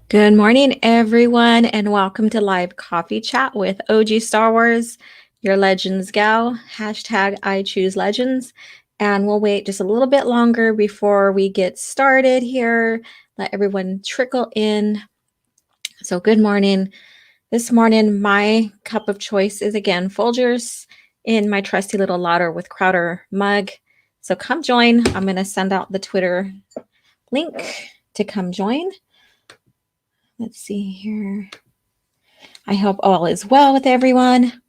Good morning, everyone, and welcome to Live Coffee Chat with OG Star Wars, your Legends gal, hashtag I choose Legends. And we'll wait just a little bit longer before we get started here. Let everyone trickle in. So, good morning. This morning, my cup of choice is again Folgers in my trusty little Lauder with Crowder mug. So, come join. I'm going to send out the Twitter link to come join. Let's see here. I hope all is well with everyone.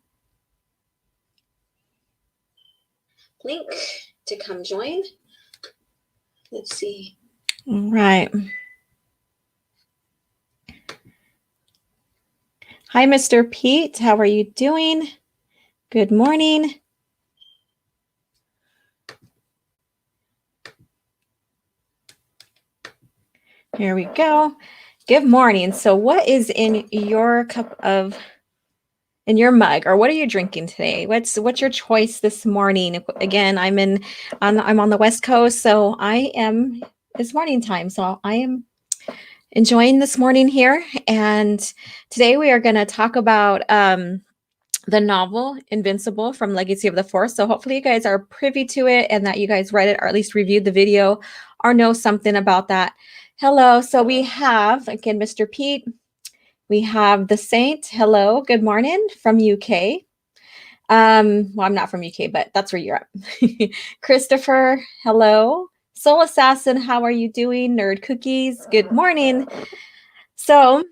Link to come join. Let's see. All right. Hi, Mr. Pete. How are you doing? Good morning. Here we go. Good morning. So what is in your in your mug, or what are you drinking today? What's your choice this morning? Again, I'm on the West Coast, so it's morning time. So I am enjoying this morning here. And today we are going to talk about the novel Invincible from Legacy of the Force. So hopefully you guys are privy to it and that you guys read it or at least reviewed the video or know something about that. Hello. So we have, again, Mr. Pete. We have the Saint. Hello. Good morning from UK. Well, I'm not from UK, but that's where you're at. Christopher. Hello. Soul Assassin. How are you doing? Nerd Cookies. Good morning. So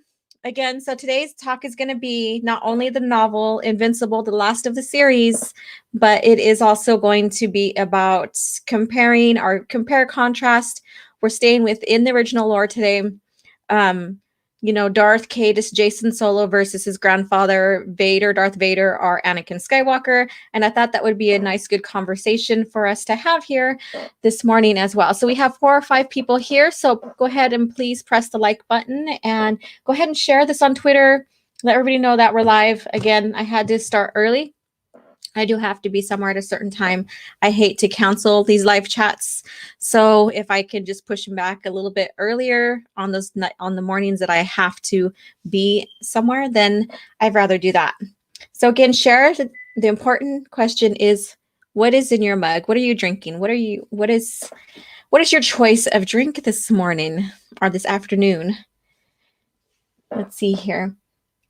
today's talk is going to be not only the novel Invincible, the last of the series, but it is also going to be about compare contrast. We're staying within the original lore today. Darth, Caedus, Jason Solo versus his grandfather, Darth Vader, or Anakin Skywalker. And I thought that would be a nice, good conversation for us to have here this morning as well. So we have 4 or 5 people here. So go ahead and please press the like button and go ahead and share this on Twitter. Let everybody know that we're live. Again, I had to start early. I do have to be somewhere at a certain time. I hate to cancel these live chats. So if I can just push them back a little bit earlier on the mornings that I have to be somewhere, then I'd rather do that. So again, share. The important question is, what is in your mug? What are you drinking? What is your choice of drink this morning or this afternoon? Let's see here.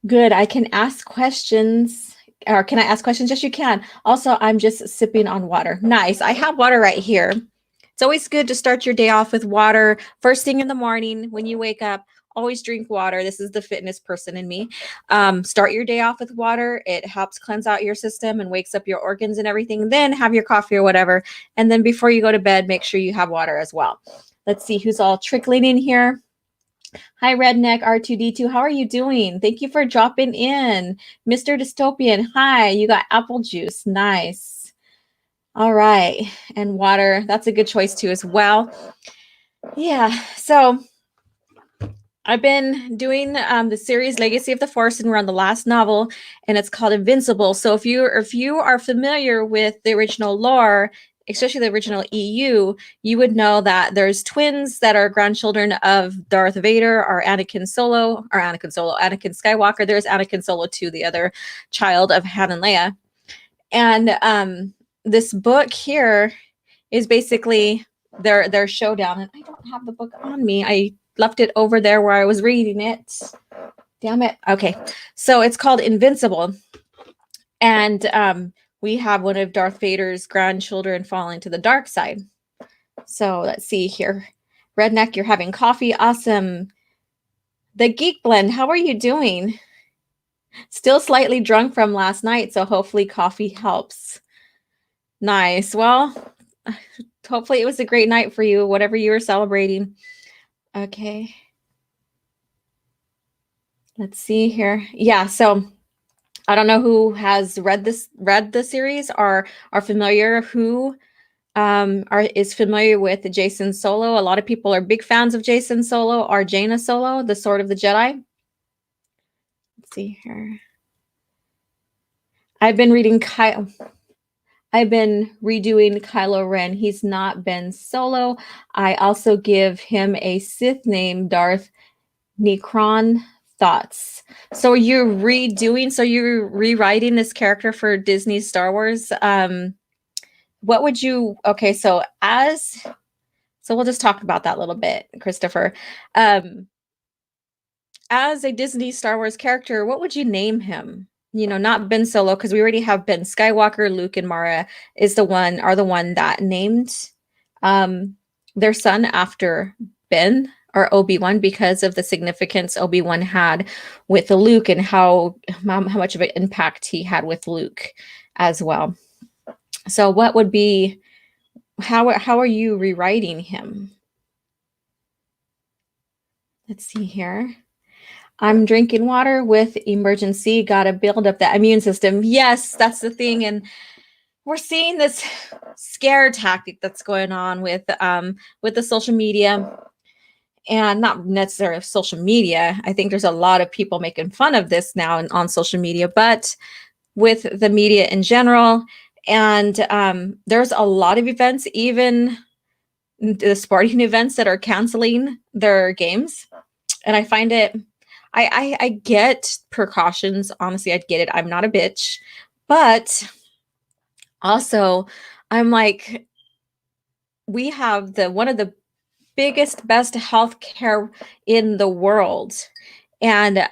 Good. I can ask questions. Or can I ask questions? Yes, you can. Also, I'm just sipping on water. Nice. I have water right here. It's always good to start your day off with water. First thing in the morning when you wake up, always drink water. This is the fitness person in me. Start your day off with water. It helps cleanse out your system and wakes up your organs and everything. Then have your coffee or whatever. And then before you go to bed, make sure you have water as well. Let's see who's all trickling in here. Hi, Redneck R2D2. How are you doing? Thank you for dropping in. Mr. Dystopian, hi. You got apple juice. Nice. All right. And water. That's a good choice too as well. Yeah. So I've been doing the series Legacy of the Force, and we're on the last novel, and it's called Invincible. So if you are familiar with the original lore, especially the original EU, you would know that there's twins that are grandchildren of Darth Vader or Anakin Skywalker. There's Anakin Solo too, the other child of Han and Leia. And this book here is basically their showdown. And I don't have the book on me. I left it over there where I was reading it. Damn it. Okay. So it's called Invincible. And we have one of Darth Vader's grandchildren falling to the dark side. So let's see here. Redneck, you're having coffee. Awesome. The Geek Blend, how are you doing? Still slightly drunk from last night, so hopefully coffee helps. Nice. Well, hopefully it was a great night for you, whatever you were celebrating. Okay. Let's see here. Yeah, so I don't know who has read the series or are familiar who is familiar with Jason Solo. A lot of people are big fans of Jason Solo or Jaina Solo, the Sword of the Jedi. Let's see here. I've been redoing Kylo Ren. He's not Ben Solo. I also give him a Sith name, Darth Necron thoughts. So you're redoing, so you're rewriting this character for Disney Star Wars. What would you, okay, so we'll just talk about that a little bit, Christopher. Um, as a Disney Star Wars character, what would you name him? You know, not Ben Solo, because we already have Ben Skywalker, Luke and Mara are the one that named um their son after Ben or Obi-Wan because of the significance Obi-Wan had with Luke and how much of an impact he had with Luke as well. So what would be how are you rewriting him? Let's see here. I'm drinking water with emergency. Got to build up that immune system. Yes, that's the thing. And we're seeing this scare tactic that's going on with the social media, and not necessarily social media. I think there's a lot of people making fun of this now on social media, but with the media in general. And there's a lot of events, even the sporting events, that are canceling their games. And I find it, I get precautions. Honestly, I get it. I'm not a bitch. But also, I'm like, we have the one of the biggest, best healthcare in the world. And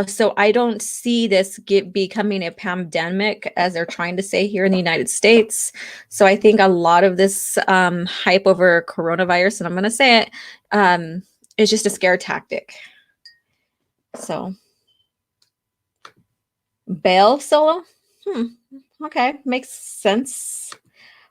so I don't see this becoming a pandemic as they're trying to say here in the United States. So I think a lot of this hype over coronavirus, and I'm going to say it, is just a scare tactic. So Bail Solo? Okay, makes sense.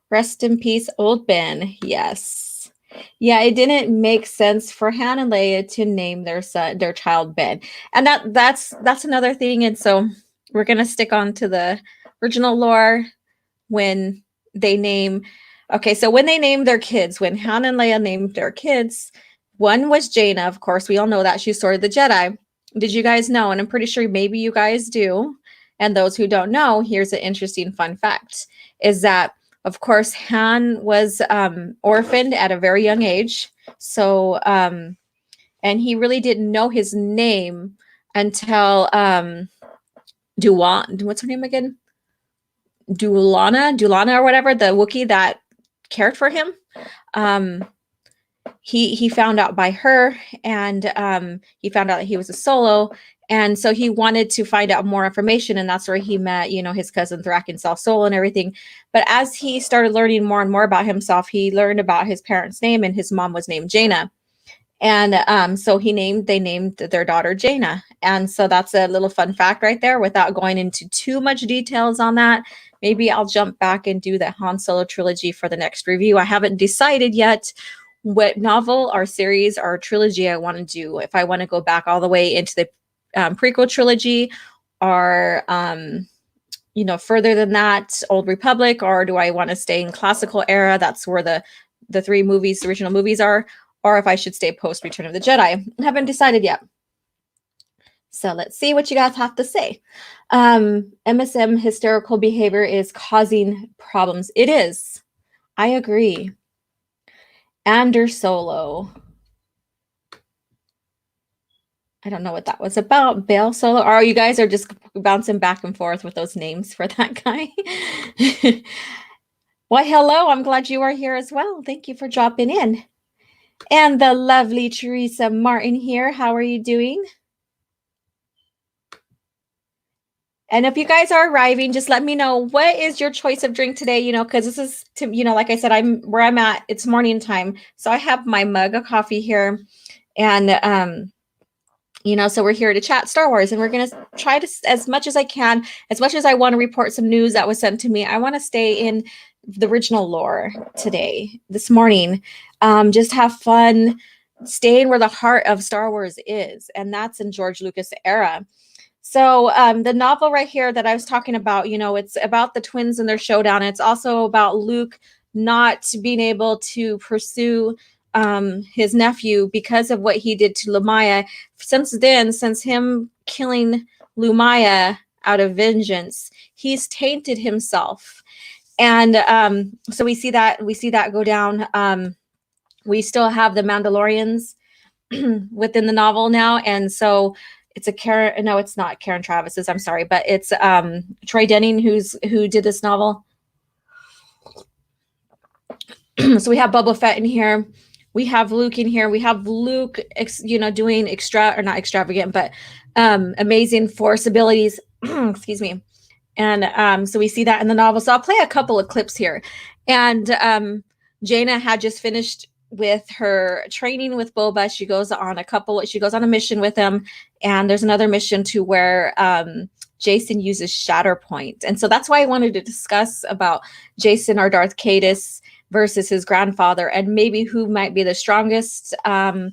Rest in peace, old Ben. Yes. Yeah, it didn't make sense for Han and Leia to name their child Ben. And that's another thing. And so we're gonna stick on to the original lore when they name okay, so when they named their kids, when Han and Leia named their kids, one was Jaina, of course. We all know that she's Sword of the Jedi. Did you guys know? And I'm pretty sure maybe you guys do. And those who don't know, here's an interesting fun fact is that, of course, Han was orphaned at a very young age. So, and he really didn't know his name until Duan, what's her name again? Dulana or whatever, the Wookiee that cared for him. He found out by her, and he found out that he was a Solo, and so he wanted to find out more information, and that's where he met, his cousin Thrak and Self Solo and everything. But as he started learning more and more about himself, he learned about his parents' name, and his mom was named Jaina. And so they named their daughter Jaina. And so that's a little fun fact right there without going into too much details on that. Maybe I'll jump back and do the Han Solo trilogy for the next review. I haven't decided yet what novel or series or trilogy I want to do. If I want to go back all the way into the prequel trilogy or, further than that, Old Republic, or do I want to stay in classical era? That's where the three movies, the original movies are. Or if I should stay post Return of the Jedi. I haven't decided yet. So let's see what you guys have to say. MSM hysterical behavior is causing problems. It is. I agree. Ander Solo. I don't know what that was about. Bail Solo. Or you guys are just bouncing back and forth with those names for that guy. Why, hello. I'm glad you are here as well. Thank you for dropping in. And the lovely Teresa Martin here. How are you doing? And if you guys are arriving, just let me know what is your choice of drink today, because this is, like I said, I'm where I'm at. It's morning time. So I have my mug of coffee here. And, so we're here to chat Star Wars, and we're going to try to, as much as I can, as much as I want to report some news that was sent to me, I want to stay in the original lore today, this morning. Just have fun, staying where the heart of Star Wars is, and that's in George Lucas era. So the novel right here that I was talking about, it's about the twins and their showdown. It's also about Luke not being able to pursue his nephew because of what he did to Lumaya. Since him killing Lumaya out of vengeance, he's tainted himself. And so we see that go down. We still have the Mandalorians within the novel now. And so it's a Karen, no, it's not Karen Travis's, I'm sorry, but it's Troy Denning who did this novel. So we have Boba Fett in here. We have Luke in here. We have Luke, doing not extravagant, but amazing Force abilities. Excuse me. And so we see that in the novel. So I'll play a couple of clips here. And Jaina had just finished with her training with Boba. She goes on a mission with him. And there's another mission to where Jason uses Shatterpoint. And so that's why I wanted to discuss about Jason or Darth Caedus versus his grandfather, and maybe who might be the strongest, between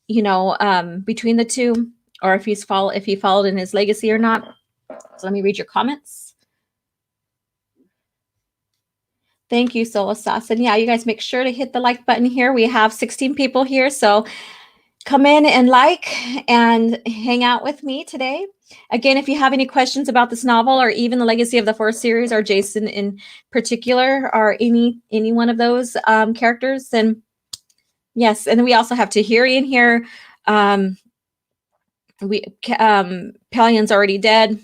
the two, or if he followed in his legacy or not. So let me read your comments. Thank you, Soul Assassin. Yeah, you guys make sure to hit the like button here. We have 16 people here, so come in and like and hang out with me today. Again, if you have any questions about this novel or even the Legacy of the Force series or Jason in particular or any one of those characters, then yes. And then we also have Tahiri in here. Pellion's already dead.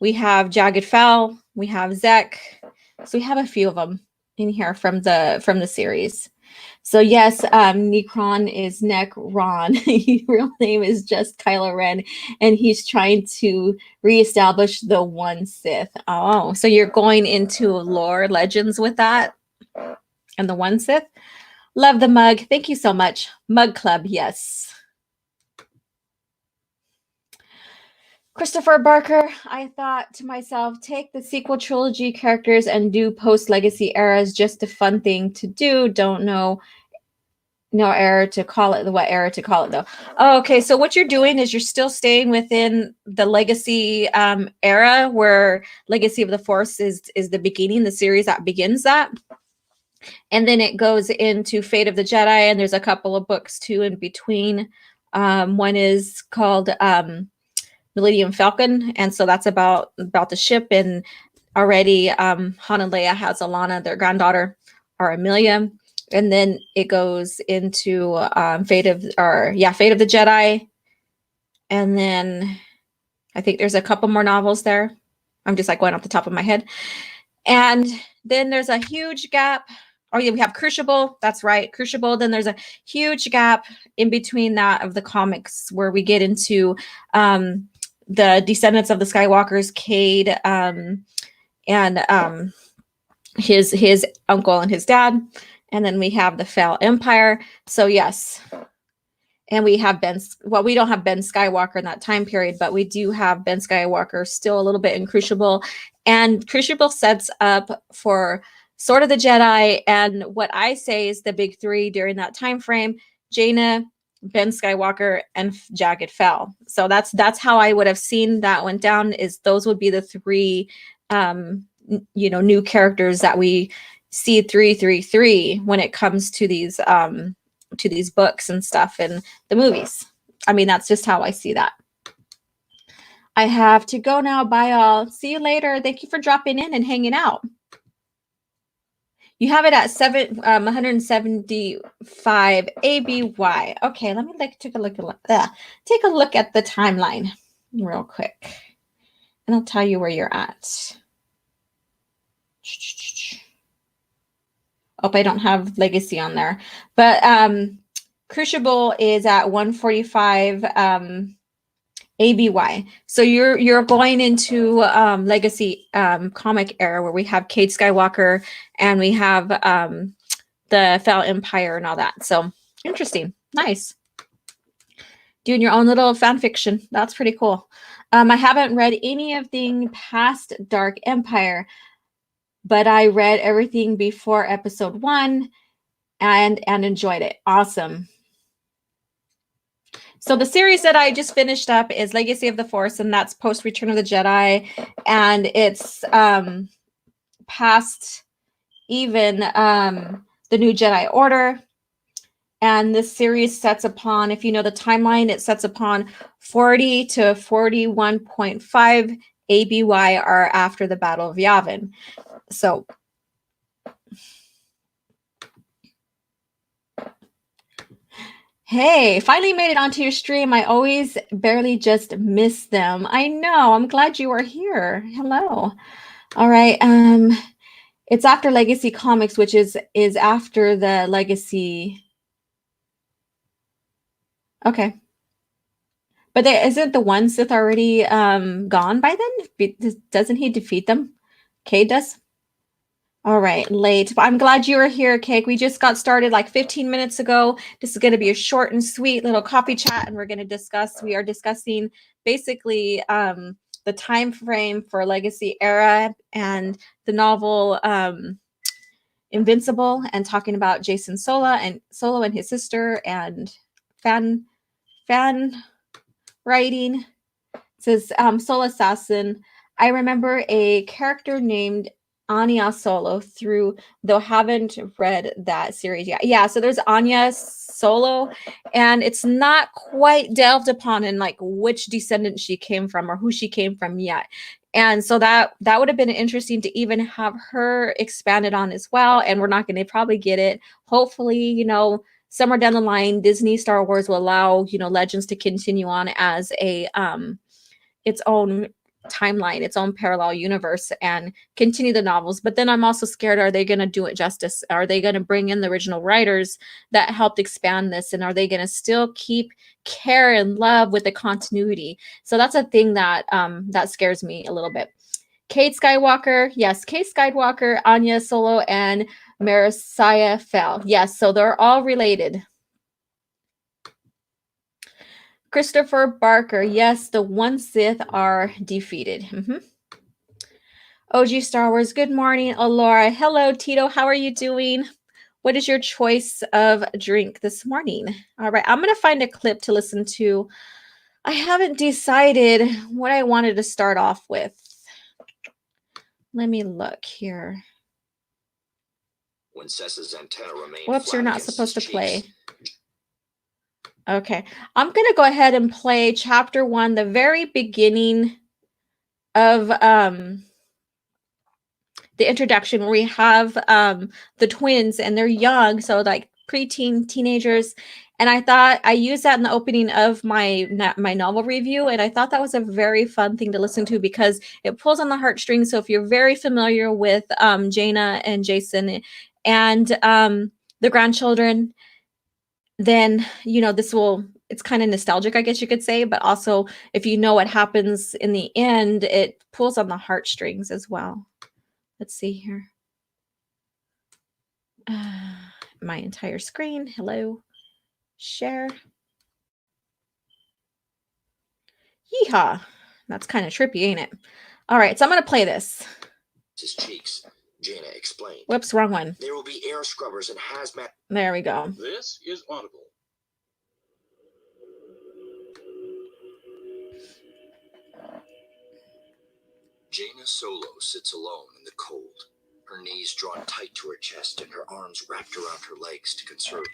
We have Jagged Fowl. We have Zek. So we have a few of them in here from the series. So yes, Necron is Necron. His real name is just Kylo Ren, and he's trying to reestablish the one Sith. Oh, so you're going into lore legends with that, and the one Sith. Love the mug. Thank you so much, Mug Club. Yes. Christopher Barker, I thought to myself, take the sequel trilogy characters and do post-legacy eras, just a fun thing to do. Don't know no era to call it, what era to call it though. Oh, okay, so what you're doing is you're still staying within the legacy era, where Legacy of the Force is the beginning, the series that begins that. And then it goes into Fate of the Jedi, and there's a couple of books too in between. One is called Millennium Falcon, and so that's about the ship. And already Han and Leia has Alana, their granddaughter, or Amelia. And then it goes into Fate of the Jedi. And then I think there's a couple more novels there. I'm just like going off the top of my head. And then there's a huge gap. Oh yeah, we have Crucible. That's right, Crucible. Then there's a huge gap in between that of the comics, where we get into the descendants of the Skywalkers, Cade, and his uncle and his dad. And then we have the Fel Empire. So yes. And we have we don't have Ben Skywalker in that time period, but we do have Ben Skywalker still a little bit in Crucible. And Crucible sets up for Sword of the Jedi, and what I say is the big three during that time frame: Jaina, Ben Skywalker, and Jagged Fowl. So that's how I would have seen that went down. Is those would be the three, new characters that we see 333 when it comes to these books and stuff and the movies. I mean, that's just how I see that. I have to go now. Bye all. See you later. Thank you for dropping in and hanging out. You have it at 175 ABY. Okay, let me take a look at the timeline real quick, and I'll tell you where you're at. Oh, I don't have Legacy on there, but Crucible is at 145 ABY. So you're going into Legacy comic era, where we have Cade Skywalker and we have the Fel Empire and all that. So interesting. Nice. Doing your own little fan fiction. That's pretty cool. I haven't read anything past Dark Empire, but I read everything before episode 1 and enjoyed it. Awesome. So the series that I just finished up is Legacy of the Force, and that's post Return of the Jedi, and it's past even the New Jedi Order. And this series sets upon, if you know the timeline, it sets upon 40 to 41.5 ABY are after the Battle of Yavin. So Hey, finally made it onto your stream. I always barely just miss them. I know. I'm glad you are here. Hello. All right. It's after Legacy Comics, which is after the Legacy. Okay. But isn't the one Sith already gone by then? Doesn't he defeat them? Cade does? All right, late. But I'm glad you were here, Cake. We just got started like 15 minutes ago. This is going to be a short and sweet little coffee chat, and we are discussing basically the time frame for Legacy Era and the novel Invincible, and talking about Jason Solo and his sister, and fan writing. It says Soul Assassin. I remember a character named Anya Solo through, though haven't read that series yet. Yeah, so there's Anya Solo, and it's not quite delved upon in like which descendant she came from or who she came from yet. And so that would have been interesting to even have her expanded on as well. And we're not going to probably get it. Hopefully, somewhere down the line, Disney Star Wars will allow, Legends to continue on as a its own timeline, its own parallel universe, and continue the novels. But then I'm also scared, are they going to do it justice? Are they going to bring in the original writers that helped expand this? And are they going to still keep care and love with the continuity? So that's a thing that that scares me a little bit. Kate Skywalker, yes, Kate Skywalker, Anya Solo, and Marasiah Fell. Yes, so they're all related. Christopher Barker, yes, the one Sith are defeated. OG Star Wars, good morning, Alora. Hello, Tito, how are you doing? What is your choice of drink this morning? All right, I'm going to find a clip to listen to. I haven't decided what I wanted to start off with. Let me look here. When Cessa's antenna remained Whoops, you're flat not against supposed to his play. cheeks. Okay, I'm going to go ahead and play chapter 1, the very beginning of the introduction, where we have the twins and they're young, so like preteen teenagers. And I thought I used that in the opening of my novel review, and I thought that was a very fun thing to listen to because it pulls on the heartstrings. So if you're very familiar with Jaina and Jason and the grandchildren, then it's kind of nostalgic, I guess you could say. But also, if you know what happens in the end, it pulls on the heartstrings as well. Let's see here. My entire screen. Hello. Share. Yeehaw. That's kind of trippy, ain't it? All right, so I'm going to play this. His cheeks, Jaina explained. Whoops, wrong one. There will be air scrubbers and hazmat. There we go. This is Audible. Jaina Solo sits alone in the cold, her knees drawn tight to her chest and her arms wrapped around her legs to conserve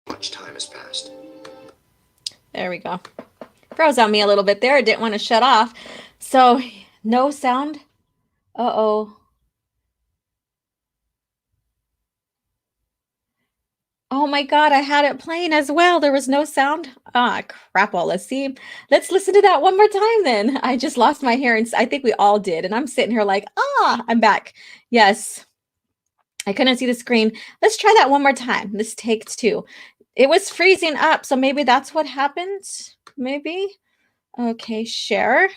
Much time has passed. There we go. Froze on me a little bit there. I didn't want to shut off. So no sound. Uh-oh. Oh my God, I had it playing as well. There was no sound. Ah, crap. Well, let's see. Let's listen to that one more time then. I just lost my hair, and I think we all did. And I'm sitting here like, I'm back. Yes. I couldn't see the screen. Let's try that one more time. This take two. It was freezing up, so maybe that's what happened. Maybe. Okay, share.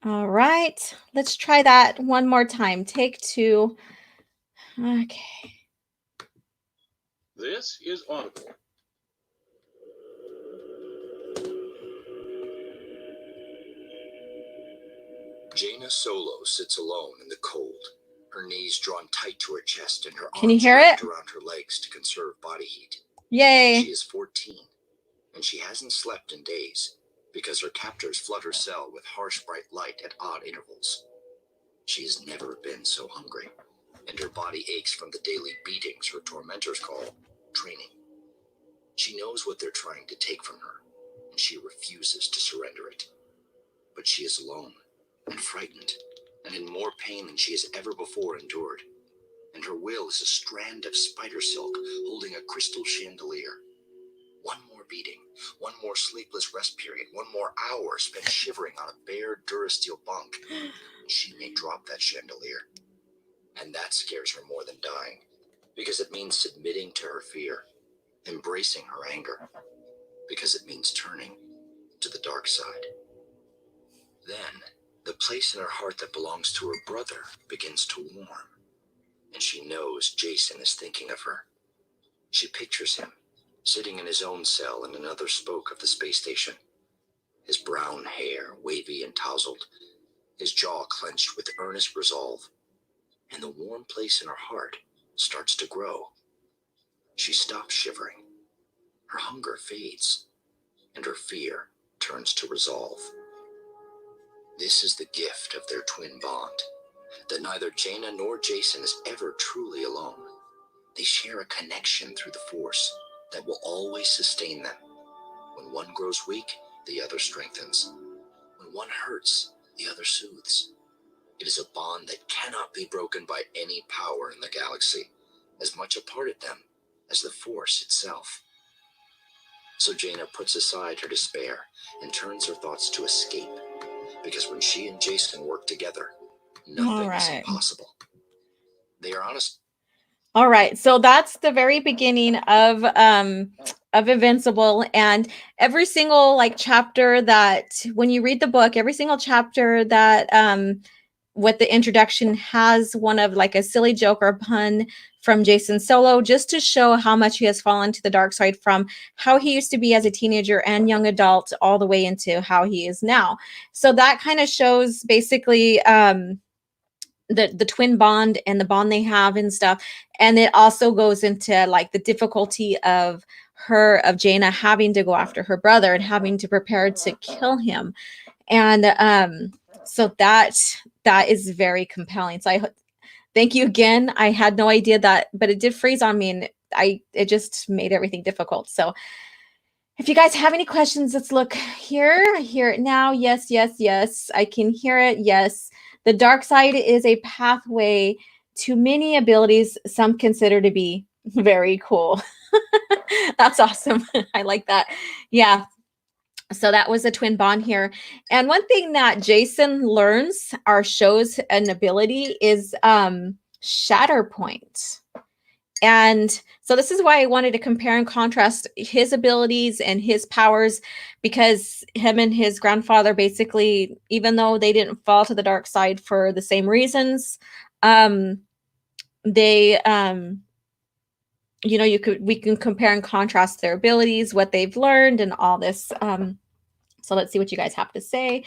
All right. Let's try that one more time. Take two. Okay. This is Audible. Jaina Solo sits alone in the cold, her knees drawn tight to her chest and her Can you arms hear wrapped it? around her legs to conserve body heat. Yay. She is 14, and she hasn't slept in days because her captors flood her cell with harsh bright light at odd intervals. She has never been so hungry, and her body aches from the daily beatings her tormentors call training. She knows what they're trying to take from her, and she refuses to surrender it. But she is alone and frightened, and in more pain than she has ever before endured. And her will is a strand of spider silk holding a crystal chandelier. One more beating, one more sleepless rest period, one more hour spent shivering on a bare Durasteel bunk, and she may drop that chandelier. And that scares her more than dying, because it means submitting to her fear, embracing her anger, because it means turning to the dark side. Then, the place in her heart that belongs to her brother begins to warm, and she knows Jason is thinking of her. She pictures him, sitting in his own cell in another spoke of the space station, his brown hair wavy and tousled, his jaw clenched with earnest resolve, and the warm place in her heart starts to grow. She stops shivering, her hunger fades, and her fear turns to resolve. This is the gift of their twin bond, that neither Jaina nor Jason is ever truly alone. They share a connection through the Force that will always sustain them. When one grows weak, the other strengthens. When one hurts, the other soothes. It is a bond that cannot be broken by any power in the galaxy, as much a part of them as the Force itself. So Jaina puts aside her despair and turns her thoughts to escape, because when she and Jason work together, nothing is impossible. They are honest. All right, so that's the very beginning of Invincible, and every single like chapter that when you read the book, every single chapter that with the introduction has one of like a silly joke or pun from Jason Solo, just to show how much he has fallen to the dark side from how he used to be as a teenager and young adult all the way into how he is now. So that kind of shows basically the twin bond and the bond they have and stuff. And it also goes into like the difficulty of Jaina having to go after her brother and having to prepare to kill him. And so that is very compelling. So I thank you again. I had no idea that, but it did freeze on me, and it just made everything difficult. So if you guys have any questions, let's look here. I hear it now. Yes, yes, yes. I can hear it. Yes. The dark side is a pathway to many abilities some consider to be very cool. That's awesome. I like that. Yeah. So that was a twin bond here. And one thing that Jason learns or shows an ability is Shatterpoint. And so this is why I wanted to compare and contrast his abilities and his powers, because him and his grandfather basically, even though they didn't fall to the dark side for the same reasons, they we can compare and contrast their abilities, what they've learned, and all this. So let's see what you guys have to say.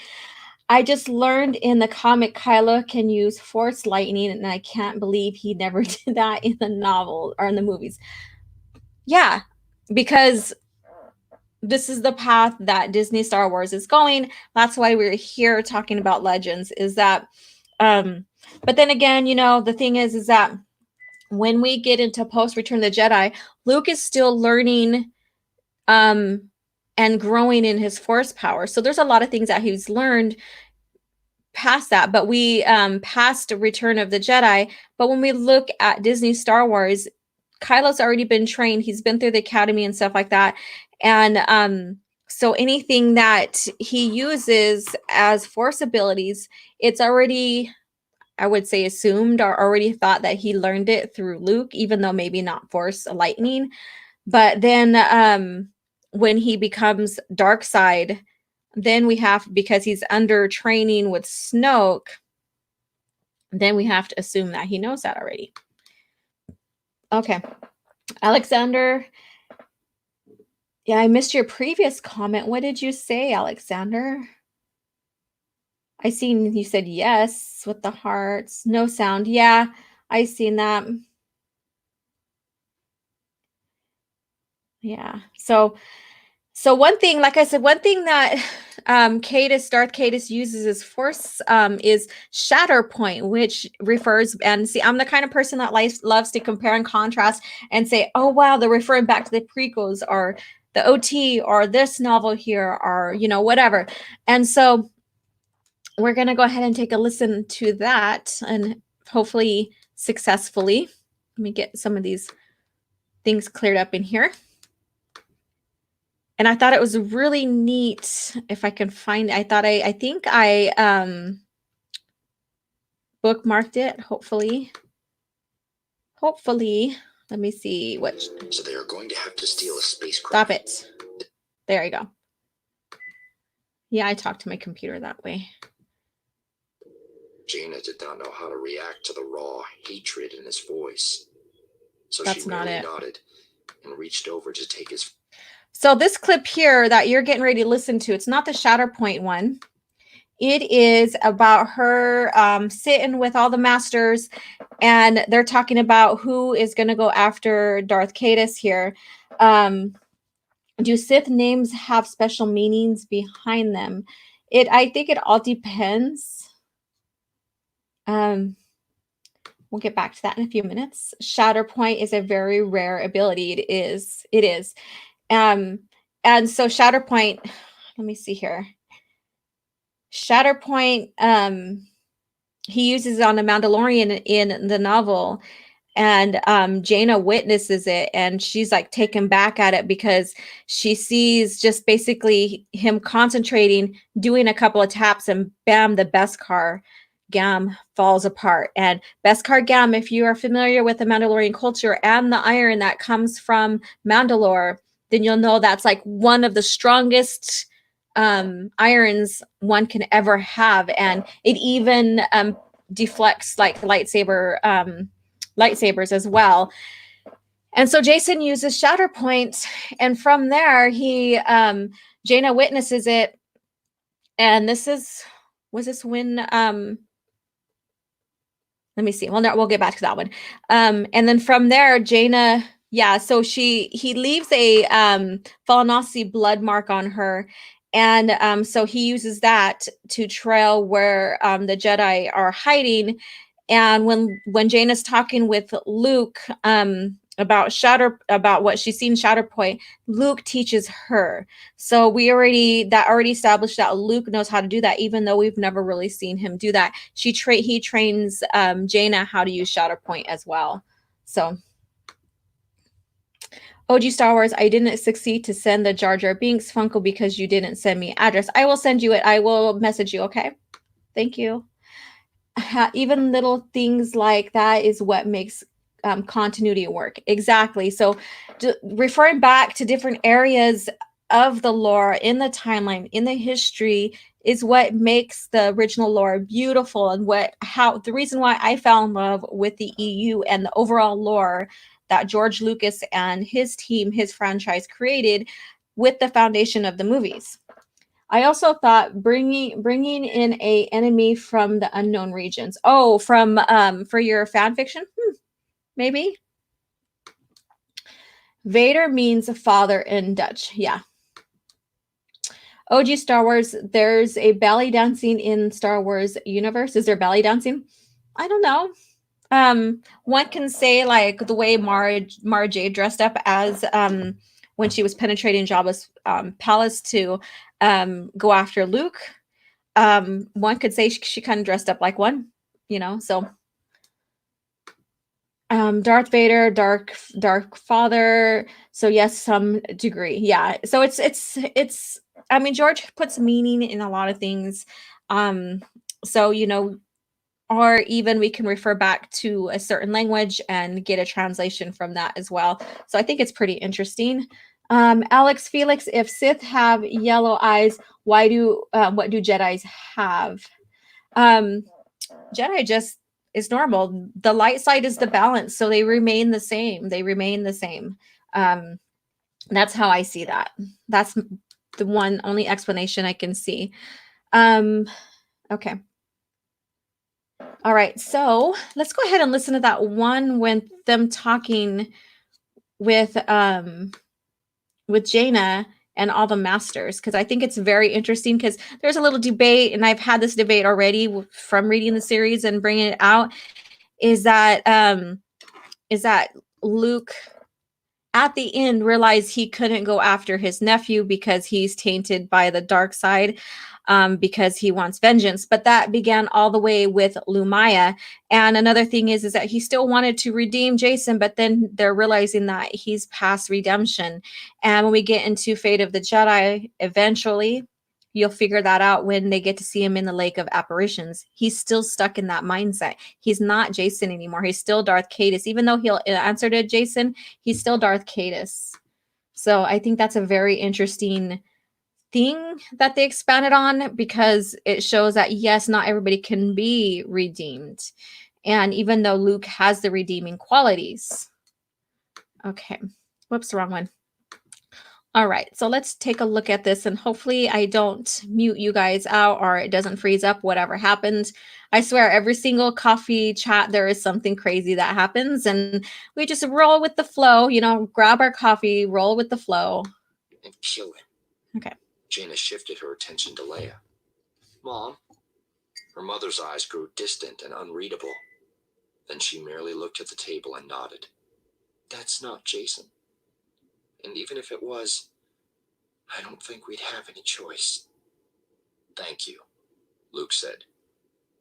I just learned in the comic Kylo can use Force lightning, and I can't believe he never did that in the novel or in the movies. Yeah, because this is the path that Disney Star Wars is going. That's why we're here talking about Legends, is that but then again, the thing is that when we get into post Return of the Jedi, Luke is still learning and growing in his force power. So there's a lot of things that he's learned past that, but we past Return of the Jedi. But when we look at Disney Star Wars, Kylo's already been trained. He's been through the academy and stuff like that. And so anything that he uses as force abilities, it's already, I would say, assumed or already thought that he learned it through Luke, even though maybe not force lightning. But then when he becomes dark side, then we have, because he's under training with Snoke, then we have to assume that he knows that already. Okay. Alexander. Yeah, I missed your previous comment. What did you say, Alexander? I seen you said yes with the hearts. No sound. Yeah, I seen that. Yeah. So one thing, like I said, one thing that Darth Caedus uses as force is Shatterpoint, which refers, and see, I'm the kind of person that loves to compare and contrast and say, oh, wow, they're referring back to the prequels or the OT or this novel here or, whatever. And so we're going to go ahead and take a listen to that and hopefully successfully. Let me get some of these things cleared up in here. And I thought it was really neat if I can find it. I think I bookmarked it, hopefully. Let me see what. So they are going to have to steal a spacecraft. Stop it. There you go. Yeah, I talk to my computer that way. Jaina did not know how to react to the raw hatred in his voice. So That's she not merely it. nodded and reached over to take his. So this clip here that you're getting ready to listen to, it's not the Shatterpoint one. It is about her sitting with all the masters, and they're talking about who is going to go after Darth Caedus here. Do Sith names have special meanings behind them? I think it all depends. We'll get back to that in a few minutes. Shatterpoint is a very rare ability. It is. And so Shatterpoint, let me see here. Shatterpoint, he uses it on the Mandalorian in the novel, and Jaina witnesses it, and she's like taken back at it because she sees just basically him concentrating, doing a couple of taps, and bam, the Beskar Gam falls apart. And Beskar Gam, if you are familiar with the Mandalorian culture and the iron that comes from Mandalore, then you'll know that's like one of the strongest irons one can ever have, and it even deflects like lightsabers as well. And so Jason uses Shatterpoint, and from there he Jaina witnesses it, and was this when let me see. Well, no, we'll get back to that one. And then from there, Jaina, yeah, so he leaves a Valanasi blood mark on her. And so he uses that to trail where the Jedi are hiding. And when Jaina's talking with Luke about what she's seen Shatterpoint, Luke teaches her. So we already established that Luke knows how to do that, even though we've never really seen him do that. He trains Jaina how to use Shatterpoint as well. So OG Star Wars, I didn't succeed to send the Jar Jar Binks Funko because you didn't send me address. I will send you it. I will message you. Okay. Thank you. Even little things like that is what makes continuity work. Exactly. So referring back to different areas of the lore in the timeline, in the history, is what makes the original lore beautiful, and the reason why I fell in love with the EU and the overall lore that George Lucas and his team, his franchise created with the foundation of the movies. I also thought bringing in a enemy from the unknown regions. Oh, from for your fan fiction, maybe. Vader means father in Dutch. Yeah. OG Star Wars. There's a belly dancing in Star Wars universe. Is there belly dancing? I don't know. One can say like the way Mara Jade dressed up as when she was penetrating Jabba's palace to go after Luke. One could say she kind of dressed up like one, so Darth Vader, dark father. So yes, some degree. Yeah. So it's I mean, George puts meaning in a lot of things. So or even we can refer back to a certain language and get a translation from that as well. So I think it's pretty interesting. Alex Felix, if Sith have yellow eyes, what do Jedi's have? Um, Jedi just is normal. The light side is the balance, so they remain the same. They remain the same. Um, that's how I see that. That's the one only explanation I can see. Okay. All right, so let's go ahead and listen to that one with them talking with Jaina and all the masters, because I think it's very interesting, because there's a little debate, and I've had this debate already from reading the series and bringing it out, is that Luke at the end realized he couldn't go after his nephew because he's tainted by the dark side, because he wants vengeance. But that began all the way with Lumaya. And another thing is that he still wanted to redeem Jason, but then they're realizing that he's past redemption. And when we get into Fate of the Jedi, eventually you'll figure that out when they get to see him in the Lake of Apparitions. He's still stuck in that mindset. He's not Jason anymore. He's still Darth Caedus. Even though he'll answer to Jason, he's still Darth Caedus. So I think that's a very interesting thing that they expanded on, because it shows that yes, not everybody can be redeemed. And even though Luke has the redeeming qualities. Okay. Whoops, wrong one. All right, so let's take a look at this, and hopefully I don't mute you guys out or it doesn't freeze up, whatever happens. I swear, every single coffee chat, there is something crazy that happens, and we just roll with the flow, grab our coffee, roll with the flow. And kill him. Okay. Jaina shifted her attention to Leia. Mom? Her mother's eyes grew distant and unreadable. Then she merely looked at the table and nodded. That's not Jason. And even if it was, I don't think we'd have any choice. Thank you, Luke said.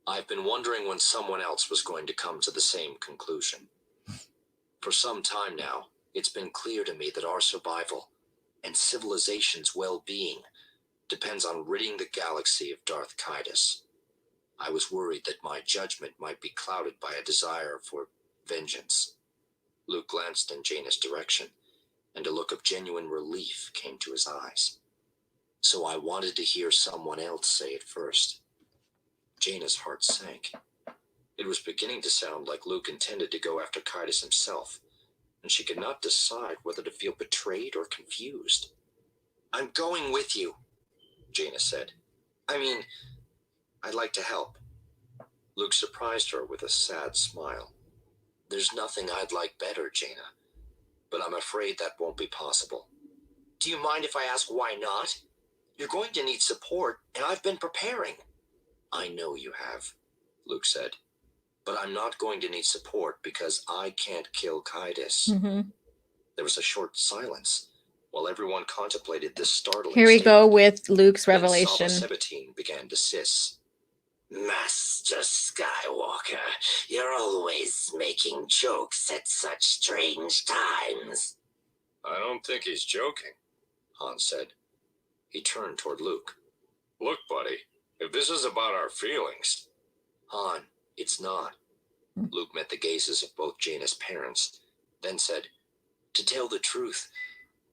I've been wondering when someone else was going to come to the same conclusion. For some time now, it's been clear to me that our survival and civilization's well-being depends on ridding the galaxy of Darth Caedus. I was worried that my judgment might be clouded by a desire for vengeance. Luke glanced in Jaina's direction, and a look of genuine relief came to his eyes. So I wanted to hear someone else say it first. Jaina's heart sank. It was beginning to sound like Luke intended to go after Caedus himself, and she could not decide whether to feel betrayed or confused. I'm going with you, Jaina said. I mean, I'd like to help. Luke surprised her with a sad smile. There's nothing I'd like better, Jaina, but I'm afraid that won't be possible. Do you mind if I ask why not? You're going to need support, and I've been preparing. I know you have, Luke said, but I'm not going to need support because I can't kill Caedus. Mm-hmm. There was a short silence while everyone contemplated this startling Here we go statement. with Luke's Then revelation. Saba Sebetine began to hiss. Master Skywalker, you're always making jokes at such strange times. I don't think he's joking, Han said. He turned toward Luke. Look, buddy, if this is about our feelings... Han, it's not. Luke met the gazes of both Jaina's parents, then said, to tell the truth,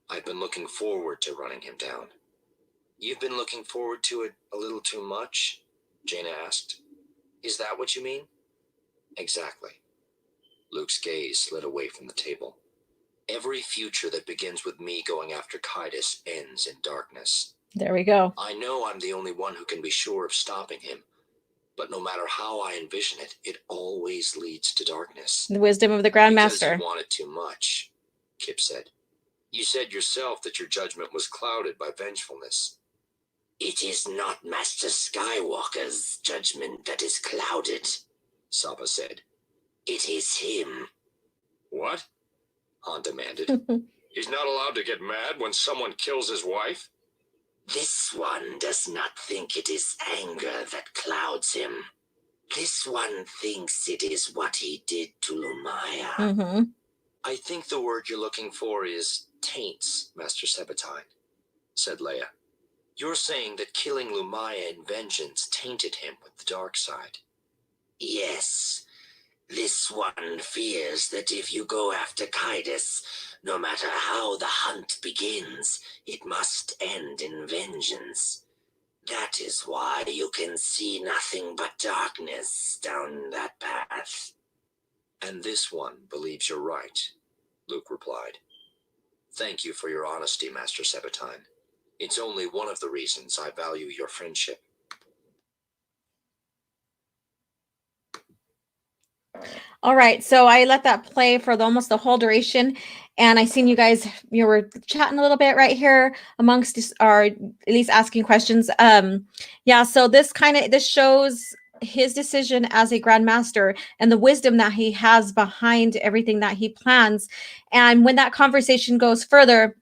I've been looking forward to running him down. You've been looking forward to it a little too much? Jaina asked. Is that what you mean? Exactly. Luke's gaze slid away from the table. Every future that begins with me going after Caedus ends in darkness. There we go. I know I'm the only one who can be sure of stopping him, but no matter how I envision it, it always leads to darkness. The wisdom of the Grand Because Master. you want it too much, Kip said. You said yourself that your judgment was clouded by vengefulness. It is not Master Skywalker's judgment that is clouded, Saba said. It is him. What? Han demanded. He's not allowed to get mad when someone kills his wife? This one does not think it is anger that clouds him. This one thinks it is what he did to Lumaya. Mm-hmm. I think the word you're looking for is taints, Master Sabatine, said Leia. You're saying that killing Lumaya in vengeance tainted him with the dark side. Yes. This one fears that if you go after Caedus, no matter how the hunt begins, it must end in vengeance. That is why you can see nothing but darkness down that path. And this one believes you're right, Luke replied. Thank you for your honesty, Master Sabatine. It's only one of the reasons I value your friendship. All right, so I let that play for almost the whole duration, and I seen you guys, you were chatting a little bit right here amongst this, or at least asking questions. Yeah, so this shows his decision as a grandmaster and the wisdom that he has behind everything that he plans. And when that conversation goes further,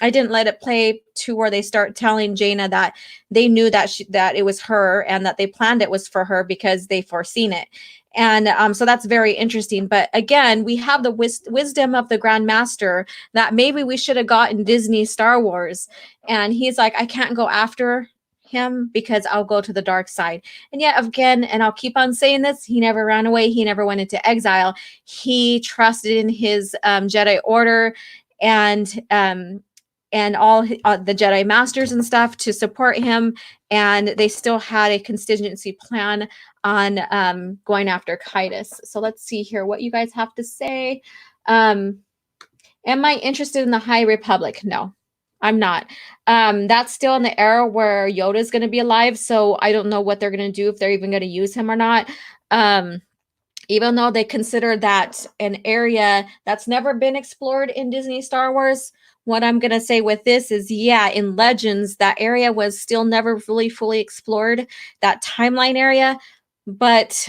I didn't let it play to where they start telling Jaina that they knew that that it was her and that they planned it was for her because they foreseen it. And so that's very interesting. But again, we have the wisdom of the Grand Master that maybe we should have gotten Disney Star Wars. And he's like, I can't go after him because I'll go to the dark side. And yet again, and I'll keep on saying this, he never ran away. He never went into exile. He trusted in his Jedi Order and all the Jedi Masters and stuff to support him. And they still had a contingency plan on going after Caedus. So let's see here what you guys have to say. Am I interested in the High Republic? No, I'm not. That's still in the era where Yoda's going to be alive. So I don't know what they're going to do, if they're even going to use him or not. Even though they consider that an area that's never been explored in Disney Star Wars, what I'm going to say with this is, yeah, in Legends, that area was still never really fully explored, that timeline area, but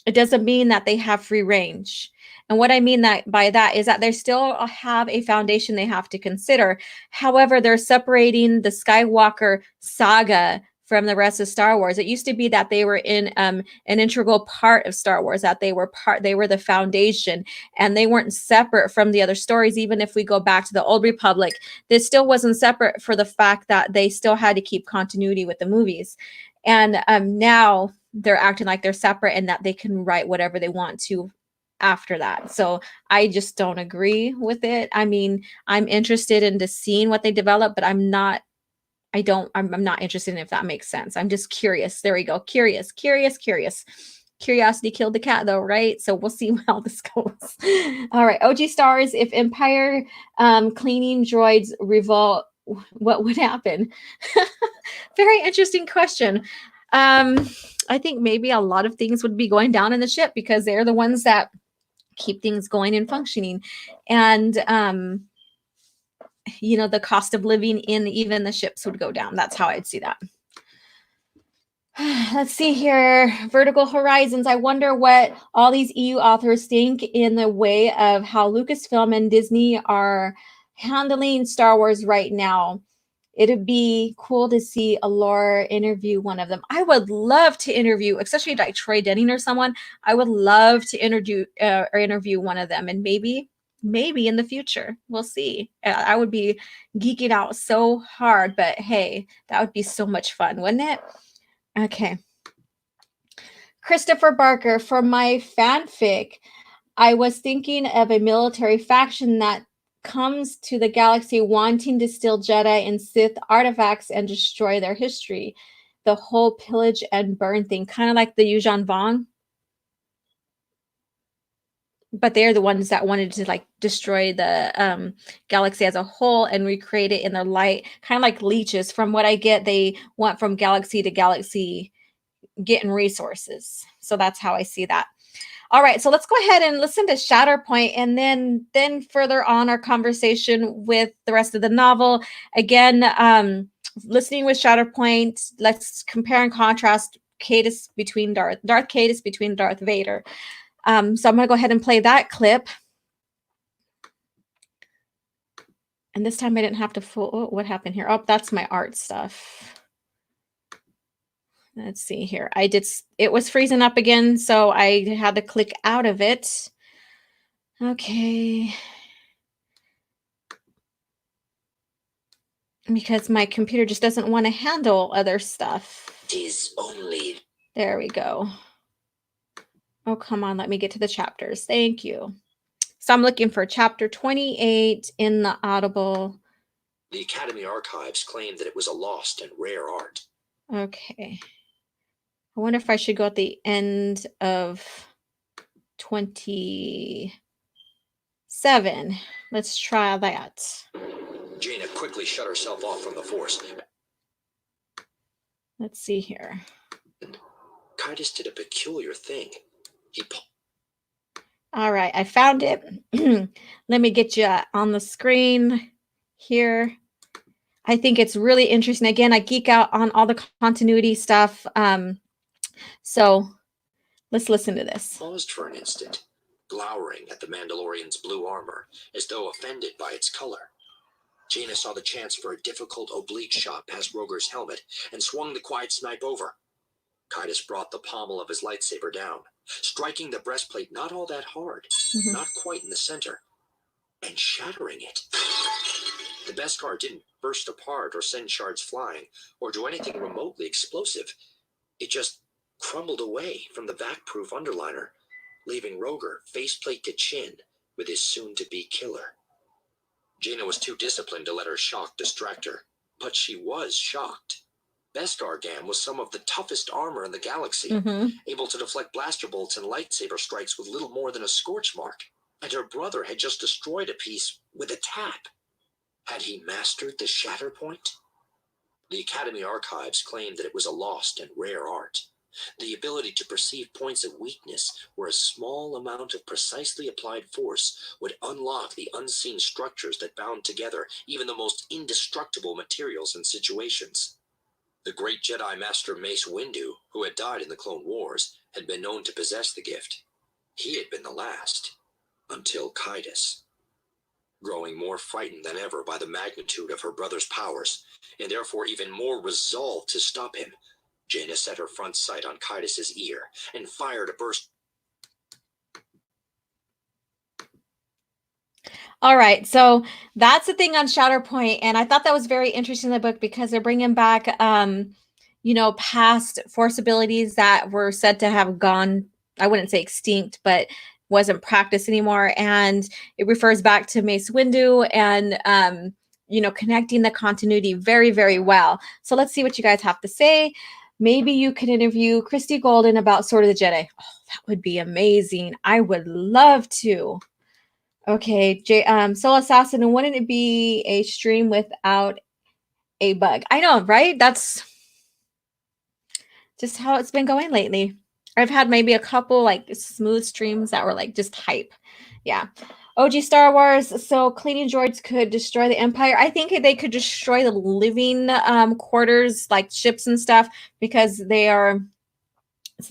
it doesn't mean that they have free range. And what I mean by that is that they still have a foundation they have to consider. However, they're separating the Skywalker saga from the rest of Star Wars. It used to be that they were in an integral part of Star Wars, that they were the foundation, and they weren't separate from the other stories. Even if we go back to the Old Republic, this still wasn't separate for the fact that they still had to keep continuity with the movies. And now they're acting like they're separate and that they can write whatever they want to after that. So I just don't agree with it. I mean, I'm interested in seeing what they develop, but I'm not interested in, if that makes sense. I'm just curious. There we go. Curious. Curiosity killed the cat though, right? So we'll see how this goes. All right. OG stars, if Empire cleaning droids revolt, what would happen? Very interesting question. I think maybe a lot of things would be going down in the ship because they're the ones that keep things going and functioning. And the cost of living in even the ships would go down. That's how I'd see that. Let's see here. Vertical Horizons. I wonder what all these EU authors think in the way of how Lucasfilm and Disney are handling Star Wars right now. It'd be cool to see Allure interview one of them. I would love to interview, especially like Troy Denning or someone. I would love to interview one of them, and maybe in the future, we'll see. I would be geeking out so hard, but hey, that would be so much fun, wouldn't it? Okay. Christopher Barker, for my fanfic, I was thinking of a military faction that comes to the galaxy wanting to steal Jedi and Sith artifacts and destroy their history. The whole pillage and burn thing, kind of like the Yuuzhan Vong. But they're the ones that wanted to like destroy the galaxy as a whole and recreate it in their light, kind of like leeches. From what I get, they want from galaxy to galaxy getting resources. So that's how I see that. All right, so let's go ahead and listen to Shatterpoint, and then further on our conversation with the rest of the novel. Again, listening with Shatterpoint, let's compare and contrast Caedus between Darth Caedus between Darth Vader. So I'm going to go ahead and play that clip. And this time I didn't have to what happened here? Oh, that's my art stuff. Let's see here. It was freezing up again, so I had to click out of it. Okay. Because my computer just doesn't want to handle other stuff. "'Tis only..." There we go. Oh, come on. Let me get to the chapters. Thank you. So I'm looking for chapter 28 in the Audible. The Academy archives claim that it was a lost and rare art. Okay. I wonder if I should go at the end of 27. Let's try that. Jaina quickly shut herself off from the Force. Let's see here. Caedus did a peculiar thing. All right, I found it. Let me get you on the screen here. I think it's really interesting. Again, I geek out on all the continuity stuff. So let's listen to this. Paused for an instant, glowering at the Mandalorian's blue armor, as though offended by its color. Jaina saw the chance for a difficult oblique shot past Roger's helmet and swung the quiet snipe over. Caedus brought the pommel of his lightsaber down, striking the breastplate not all that hard, not quite in the center, and shattering it. The Beskar didn't burst apart or send shards flying, or do anything remotely explosive. It just crumbled away from the vac-proof underliner, leaving Roger faceplate to chin with his soon-to-be killer. Jaina was too disciplined to let her shock distract her, but she was shocked. Beskar Gam was some of the toughest armor in the galaxy, able to deflect blaster bolts and lightsaber strikes with little more than a scorch mark, and her brother had just destroyed a piece with a tap. Had he mastered the shatter point? The Academy archives claimed that it was a lost and rare art. The ability to perceive points of weakness where a small amount of precisely applied force would unlock the unseen structures that bound together even the most indestructible materials and situations. The great Jedi Master Mace Windu, who had died in the Clone Wars, had been known to possess the gift. He had been the last, until Caedus. Growing more frightened than ever by the magnitude of her brother's powers, and therefore even more resolved to stop him, Jaina set her front sight on Caedus's ear and fired a burst. All right, so that's the thing on Shatterpoint, and I thought that was very interesting in the book because they're bringing back, past force abilities that were said to have gone, I wouldn't say extinct, but wasn't practiced anymore, and it refers back to Mace Windu and, connecting the continuity very, very well. So let's see what you guys have to say. Maybe you could interview Christy Golden about Sword of the Jedi. Oh, that would be amazing. I would love to. Okay, Soul Assassin, and wouldn't it be a stream without a bug? I know, right? That's just how it's been going lately. I've had maybe a couple like smooth streams that were like just hype. Yeah. OG Star Wars. So cleaning droids could destroy the Empire. I think they could destroy the living quarters, like ships and stuff, because they are.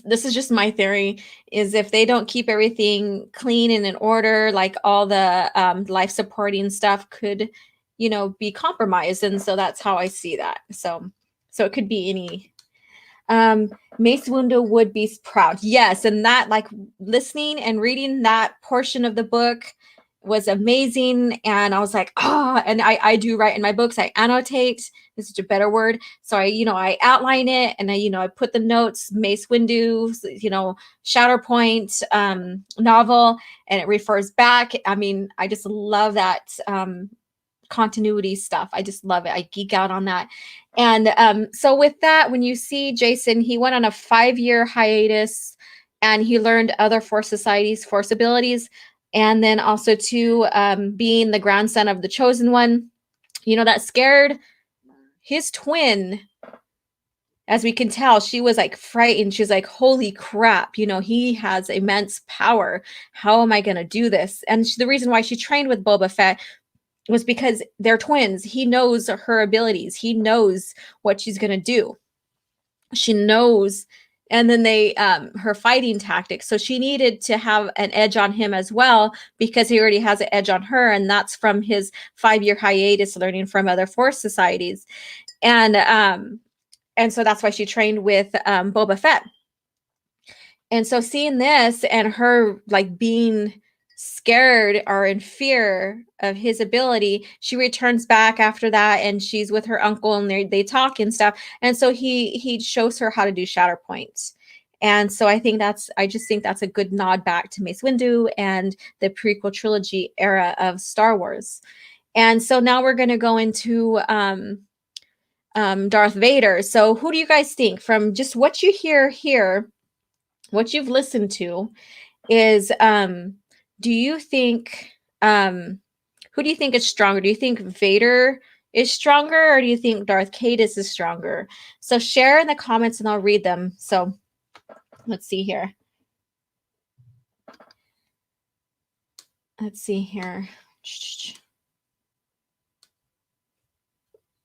This is just my theory, is if they don't keep everything clean and in order, like all the life supporting stuff could, be compromised. And so that's how I see that. So it could be any. Mace Windu would be proud. Yes. And that, like, listening and reading that portion of the book was amazing. And I was like, and I do write in my books, I annotate. This is a better word. So I outline it, and I put the notes, Mace Windu, Shatterpoint novel, and it refers back. I mean, I just love that continuity stuff. I just love it. I geek out on that. And so with that, when you see Jason, he went on a 5-year hiatus, and he learned other Force Societies, Force abilities, and then also too, being the grandson of the Chosen One, that scared his twin. As we can tell, she was like frightened. She's like, holy crap, he has immense power. How am I going to do this? And the reason why she trained with Boba Fett was because they're twins. He knows her abilities. He knows what she's going to do. She knows and then they her fighting tactics. So she needed to have an edge on him as well, because he already has an edge on her, and that's from his 5-year hiatus learning from other Force societies. And so that's why she trained with Boba Fett. And so seeing this and her like being scared or in fear of his ability, she returns back after that, and she's with her uncle, and they talk and stuff. And so he shows her how to do Shatterpoint. And so I just think that's a good nod back to Mace Windu and the prequel trilogy era of Star Wars. And so now we're going to go into Darth Vader. So who do you guys think, from just what you hear here, what you've listened to, is do you think who do you think is stronger? Do you think Vader is stronger, or do you think Darth Caedus is stronger? So share in the comments and I'll read them. So let's see here.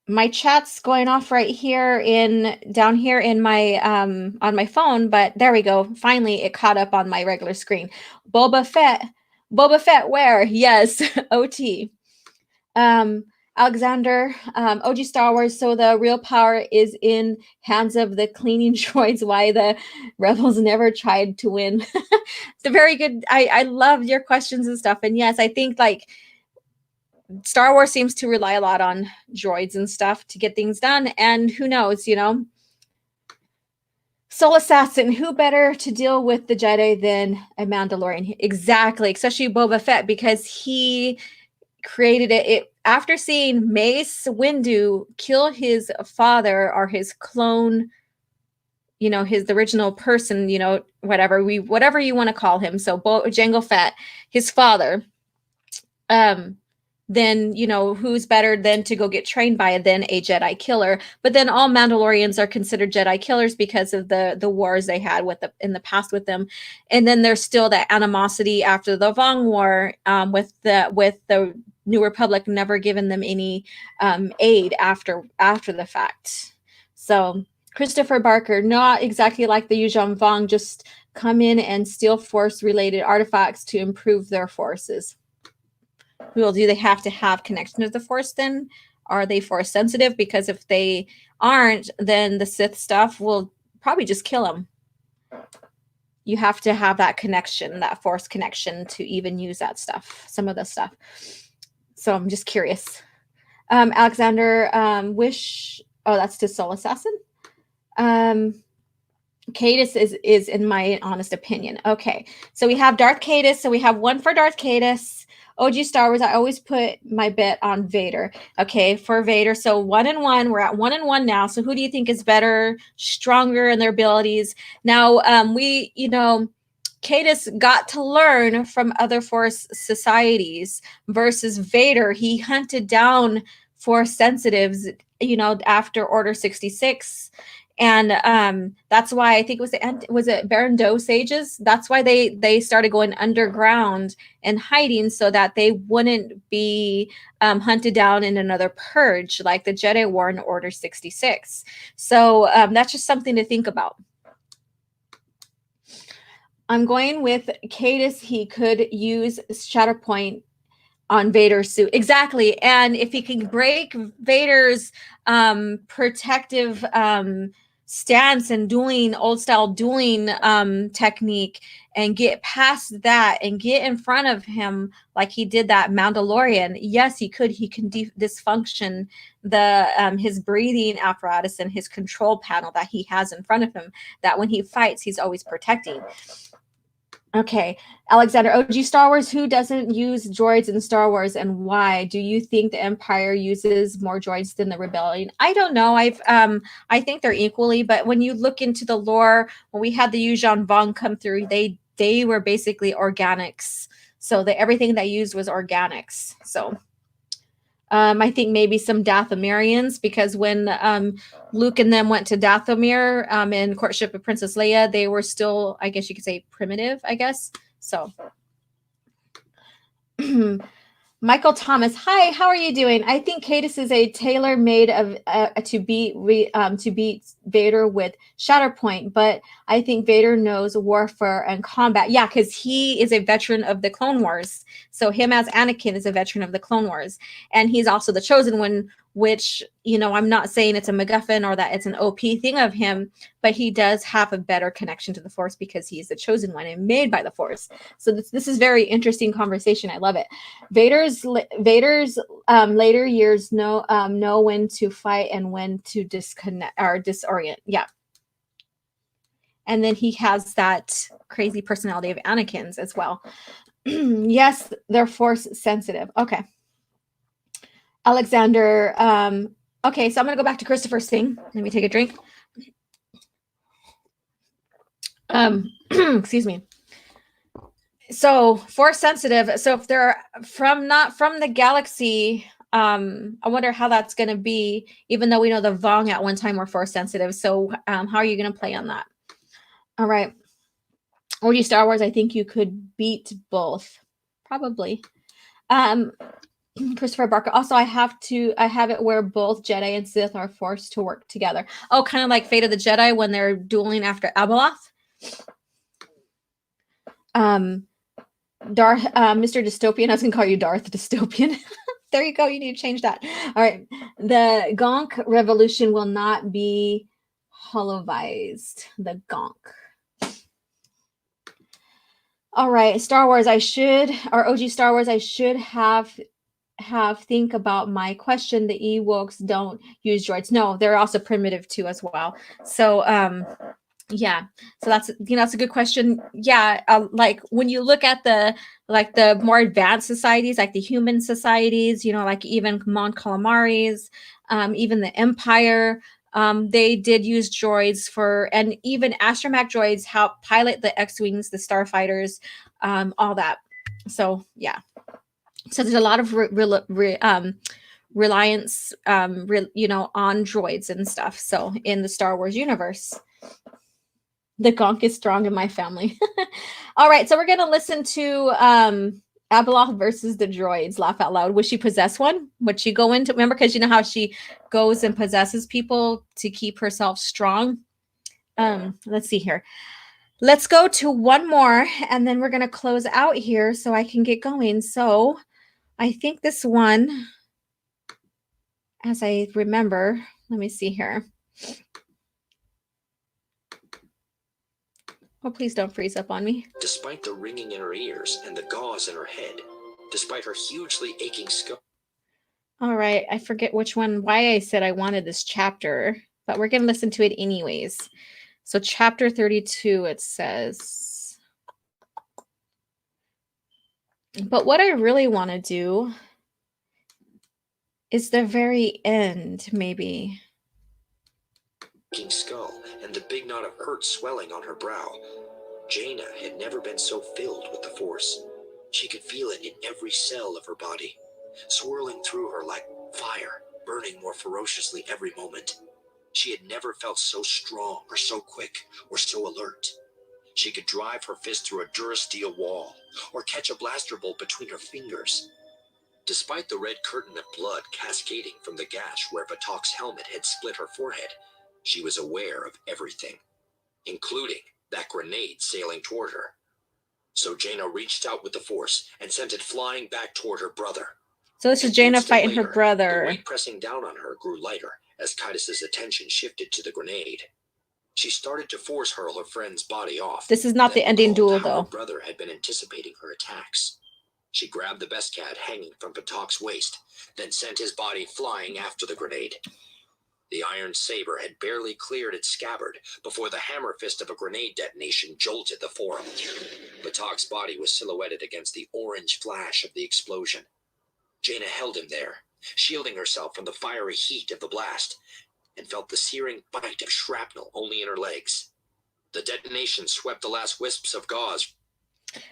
My chat's going off right here down here in my on my phone, but there we go. Finally, it caught up on my regular screen. Boba Fett where? Yes, OT. Alexander, OG Star Wars. So the real power is in hands of the cleaning droids. Why the rebels never tried to win? It's a very good. I love your questions and stuff. And yes, I think like Star Wars seems to rely a lot on droids and stuff to get things done. And who knows, Soul Assassin, who better to deal with the Jedi than a Mandalorian? Exactly, especially Boba Fett, because he created it after seeing Mace Windu kill his father, or his clone, the original person, whatever you want to call him. So Jango Fett, his father. Then who's better than to go get trained by than a Jedi killer? But then all Mandalorians are considered Jedi killers because of the wars they had in the past with them. And then there's still that animosity after the Vong War, with the New Republic never giving them any aid after the fact. So Christopher Barker, not exactly like the Yuuzhan Vong, just come in and steal Force related artifacts to improve their forces. Well, do they have to have connection to the Force then? Are they Force sensitive? Because if they aren't, then the Sith stuff will probably just kill them. You have to have that connection, that Force connection, to even use that stuff, some of the stuff. So I'm just curious. Alexander, that's to Soul Assassin. Caedus is in my honest opinion. Okay, so we have Darth Caedus. So we have one for Darth Caedus. OG Star Wars, I always put my bet on Vader. Okay, for Vader. So 1-1. We're at 1-1 now. So who do you think is better, stronger in their abilities? Now, Caedus got to learn from other Force societies versus Vader. He hunted down Force sensitives, after Order 66. And that's why I think was it Baron Doe sages? That's why they started going underground and hiding, so that they wouldn't be hunted down in another purge like the Jedi War in Order 66. So that's just something to think about. I'm going with Caedus. He could use Shatterpoint on Vader's suit. Exactly. And if he can break Vader's protective stance and old style dueling technique, and get past that and get in front of him like he did that Mandalorian, yes, he can dysfunction his breathing apparatus and his control panel that he has in front of him, that when he fights, he's always protecting. Okay, Alexander, OG Star Wars, who doesn't use droids in Star Wars and why? Do you think the Empire uses more droids than the Rebellion? I don't know. I think they're equally, but when you look into the lore, when we had the Yuuzhan Vong come through, they were basically organics. So everything they used was organics. So I think maybe some Dathomirians, because when Luke and them went to Dathomir in Courtship of Princess Leia, they were still, I guess you could say, primitive, I guess. So Michael Thomas, hi, how are you doing? I think Caedus is a tailor made of to beat Vader with Shatterpoint, but I think Vader knows warfare and combat. Yeah, because he is a veteran of the Clone Wars. So him as Anakin is a veteran of the Clone Wars, and he's also the chosen one. Which, you know, I'm not saying it's a MacGuffin or that it's an OP thing of him, but he does have a better connection to the Force because he's the chosen one and made by the Force. So this is very interesting conversation. I love it. Vader's later years know when to fight and when to disconnect or disorient. Yeah. And then he has that crazy personality of Anakin's as well. Yes, they're Force sensitive. Okay. Alexander. Okay, so I'm gonna go back to Christopher's thing. Let me take a drink. Excuse me. So Force sensitive. So if they're not from the galaxy, I wonder how that's gonna be, even though we know the Vong at one time were Force sensitive. So how are you gonna play on that? All right. OG Star Wars, I think you could beat both. Probably. Christopher Barker. Also, I have it where both Jedi and Sith are forced to work together. Oh, kind of like Fate of the Jedi when they're dueling after Abeloth. Darth, Mr. Dystopian. I was gonna call you Darth Dystopian. There you go. You need to change that. All right. The Gonk revolution will not be holovised. The Gonk. All right. Star Wars. OG Star Wars. I should have think about my question. The Ewoks don't use droids. No, they're also primitive too as well. So yeah, so that's that's a good question. Yeah, like when you look at the more advanced societies, like the human societies, like even Mon Calamari's, even the Empire, they did use droids and even astromech droids help pilot the X-wings, the starfighters, all that. So yeah. So there's a lot of reliance, on droids and stuff. So in the Star Wars universe, the Gonk is strong in my family. All right, so we're gonna listen to Abeloth versus the droids. Laugh out loud. Would she possess one? Would she go into? Remember, because you know how she goes and possesses people to keep herself strong. Let's see here. Let's go to one more, and then we're gonna close out here so I can get going. So I think this one, as I remember, let me see here. Oh, please don't freeze up on me. Despite the ringing in her ears and the gauze in her head, despite her hugely aching skull. All right, I forget why I said I wanted this chapter, but we're going to listen to it anyways. So chapter 32, it says, but what I really want to do is the very end, maybe. Skull and the big knot of hurt swelling on her brow. Jaina had never been so filled with the Force. She could feel it in every cell of her body, swirling through her like fire, burning more ferociously every moment. She had never felt so strong or so quick or so alert. She could drive her fist through a durasteel wall or catch a blaster bolt between her fingers. Despite the red curtain of blood cascading from the gash where Batok's helmet had split her forehead, she was aware of everything, including that grenade sailing toward her. So Jaina reached out with the Force and sent it flying back toward her brother. So this is Jaina fighting her brother. The weight pressing down on her grew lighter as Caedus' attention shifted to the grenade. She started to force hurl her friend's body off. This is not the ending duel, though. Her brother had been anticipating her attacks. She grabbed the Beskad hanging from Batok's waist, then sent his body flying after the grenade. The iron saber had barely cleared its scabbard before the hammer fist of a grenade detonation jolted the forum. Batok's body was silhouetted against the orange flash of the explosion. Jaina held him there, shielding herself from the fiery heat of the blast, and felt the searing bite of shrapnel only in her legs. The detonation swept the last wisps of gauze.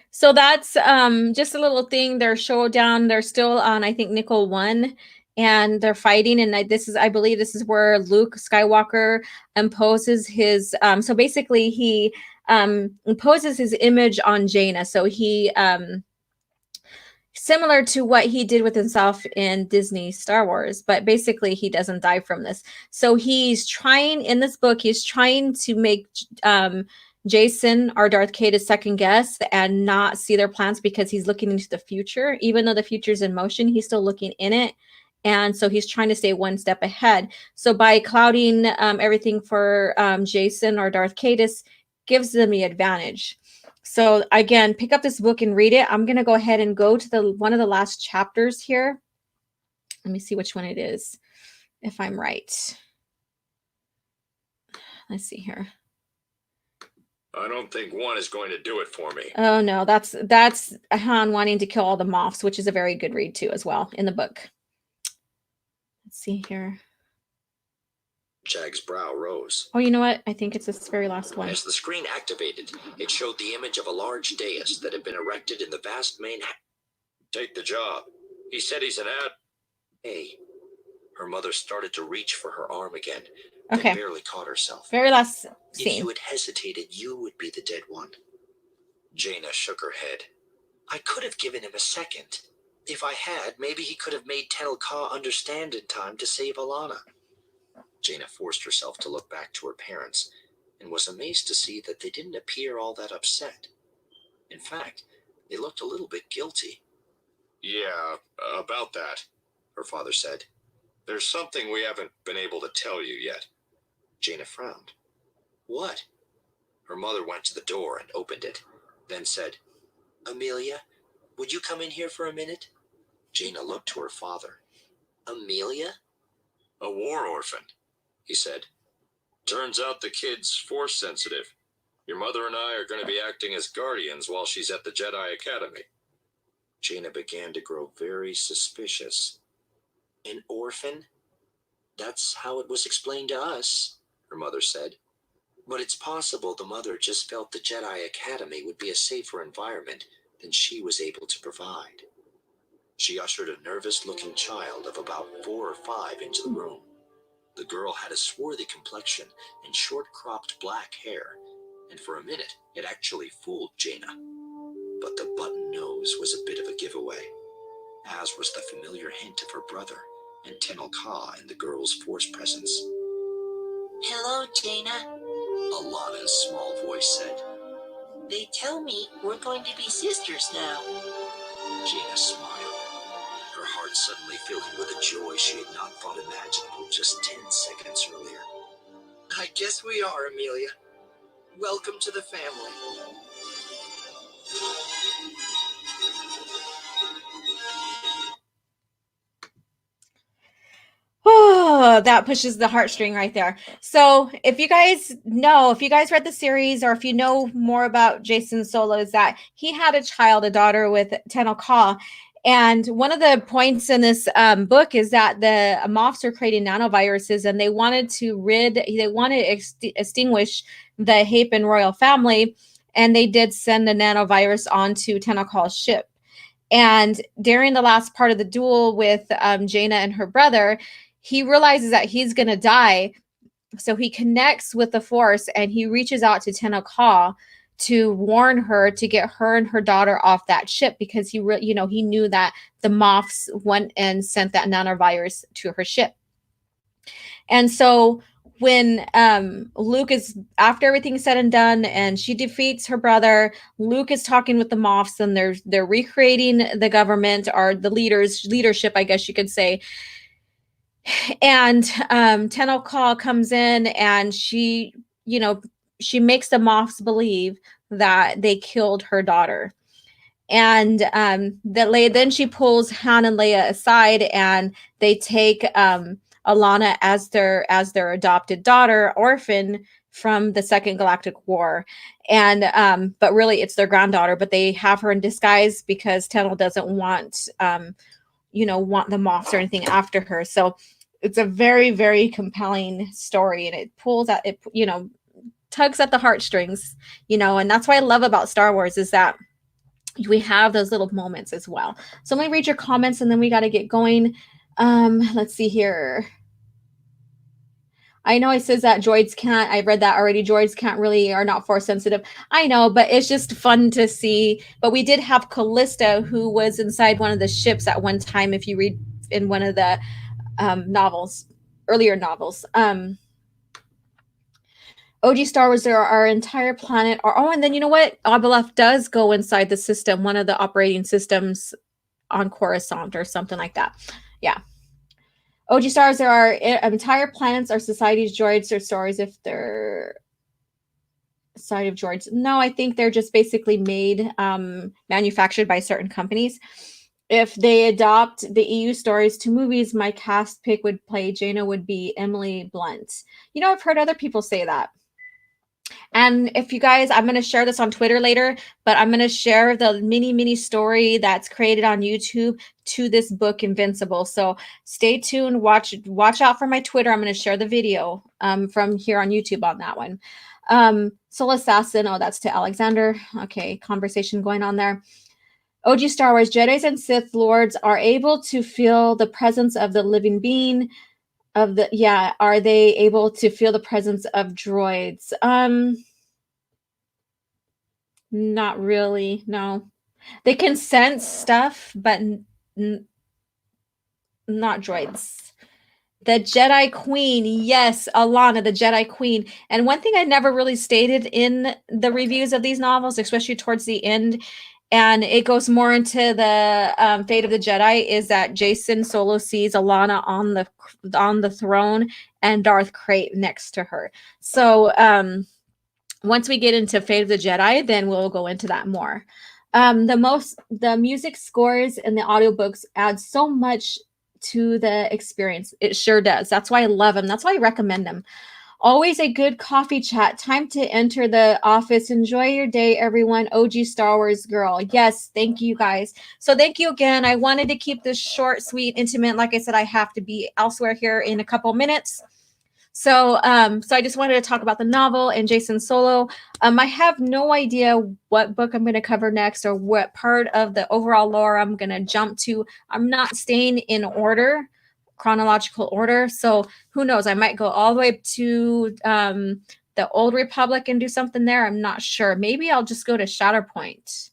So that's just a little thing. Their showdown, they're still on, I think, Nickel 1. And they're fighting, and I believe this is where Luke Skywalker imposes his, so basically he imposes his image on Jaina. So he similar to what he did with himself in Disney Star Wars, but basically he doesn't die from this. So he's trying in this book, he's trying to make Jason or Darth Caedus second guess and not see their plans because he's looking into the future. Even though the future's in motion, he's still looking in it. And so he's trying to stay one step ahead. So by clouding everything for Jason or Darth Caedus gives them the advantage. So again, pick up this book and read it. I'm going to go ahead and go to the one of the last chapters here. Let me see which one it is, if I'm right. Let's see here. I don't think one is going to do it for me. Oh no, that's Han wanting to kill all the moths, which is a very good read too as well in the book. Let's see here. Jag's brow rose. Oh, you know what? I think it's this very last one. As the screen activated, it showed the image of a large dais that had been erected in the vast main. Take the job. He said he's an ad. Hey, her mother started to reach for her arm again. Okay. Then barely caught herself. Very last If scene. you had hesitated, you would be the dead one. Jaina shook her head. I could have given him a second. If I had, maybe he could have made Tenel Ka understand in time to save Alana. Jaina forced herself to look back to her parents and was amazed to see that they didn't appear all that upset. In fact, they looked a little bit guilty. Yeah, about that, her father said. There's something we haven't been able to tell you yet. Jaina frowned. What? Her mother went to the door and opened it, then said, Amelia, would you come in here for a minute? Jaina looked to her father. Amelia? A war orphan, he said. Turns out the kid's force sensitive. Your mother and I are going to be acting as guardians while she's at the Jedi Academy. Jaina began to grow very suspicious. An orphan? That's how it was explained to us, her mother said. But it's possible the mother just felt the Jedi Academy would be a safer environment than she was able to provide. She ushered a nervous-looking child of about 4 or 5 into the room. The girl had a swarthy complexion and short-cropped black hair, and for a minute it actually fooled Jaina. But the button nose was a bit of a giveaway, as was the familiar hint of her brother and Tenel Ka in the girl's force presence. Hello, Jaina, Alana's small voice said. They tell me we're going to be sisters now. Jaina smiled, her heart suddenly filling with a joy she had not thought imaginable just 10 seconds earlier. I guess we are, Amelia. Welcome to the family. Oh, that pushes the heartstring right there. So if you guys read the series, or if you know more about Jason Solo, is that he had a child, a daughter with Tenel Ka. And one of the points in this book is that the Moffs are creating nanoviruses, and they wanted to extinguish the Hapen royal family, and they did send the nanovirus onto Tenel Ka's ship. And during the last part of the duel with Jaina and her brother, he realizes that he's going to die. So he connects with the Force, and he reaches out to Tenel Ka to warn her to get her and her daughter off that ship, because he knew that the Moffs went and sent that nanovirus to her ship. And so when Luke is, after everything's said and done, and she defeats her brother, Luke is talking with the Moffs, and they're recreating the government, or the leadership, I guess you could say. And Tenel Ka comes in, and she makes the Moffs believe that they killed her daughter. And then she pulls Han and Leia aside, and they take Alana as their adopted daughter, orphan from the Second Galactic War. And but really it's their granddaughter, but they have her in disguise because Tenel doesn't want the Moffs or anything after her. So it's a very, very compelling story, and it pulls at it, tugs at the heartstrings, and that's what I love about Star Wars, is that we have those little moments as well. So let me read your comments, and then we got to get going. Let's see here. I know it says that droids can't, I've read that already. Droids can't really, are not force sensitive. I know, but it's just fun to see. But we did have Callista, who was inside one of the ships at one time, if you read in one of the novels, earlier novels. OG Star Wars, there are our entire planet. Oh, and then you know what? Abeloth does go inside the system, one of the operating systems on Coruscant or something like that. Yeah. OG stars, there are entire planets or societies, droids or stars if they're side of droids. No, I think they're just basically made, manufactured by certain companies. If they adopt the EU stories to movies, my cast pick would play Jaina would be Emily Blunt. You know, I've heard other people say that. And if you guys, I'm going to share this on Twitter later, but I'm going to share the mini story that's created on YouTube to this book, Invincible. So stay tuned. Watch out for my Twitter. I'm going to share the video from here on YouTube on that one. Soul Assassin. Oh, that's to Alexander. Okay, conversation going on there. OG Star Wars, Jedis and Sith Lords are able to feel the presence of the living being of the, yeah, are they able to feel the presence of droids? Not really, no. They can sense stuff, but not droids. The Jedi Queen, yes, Alana, the Jedi Queen. And one thing I never really stated in the reviews of these novels, especially towards the end, and it goes more into the fate of the Jedi, is that Jason Solo sees Alana on the throne and Darth Krayt next to her. So once we get into Fate of the Jedi, then we'll go into that more. The music scores and the audiobooks add so much to the experience. It sure does. That's why I love them. That's why I recommend them. Always a good coffee chat. Time to enter the office. Enjoy your day, everyone. OG Star Wars girl. Yes, thank you guys. So thank you again. I wanted to keep this short, sweet, intimate. Like I said, I have to be elsewhere here in a couple minutes. So I just wanted to talk about the novel and Jason Solo. I have no idea what book I'm going to cover next or what part of the overall lore I'm going to jump to. I'm not staying in order, chronological order. So who knows? I might go all the way to the Old Republic and do something there. I'm not sure. Maybe I'll just go to Shatterpoint.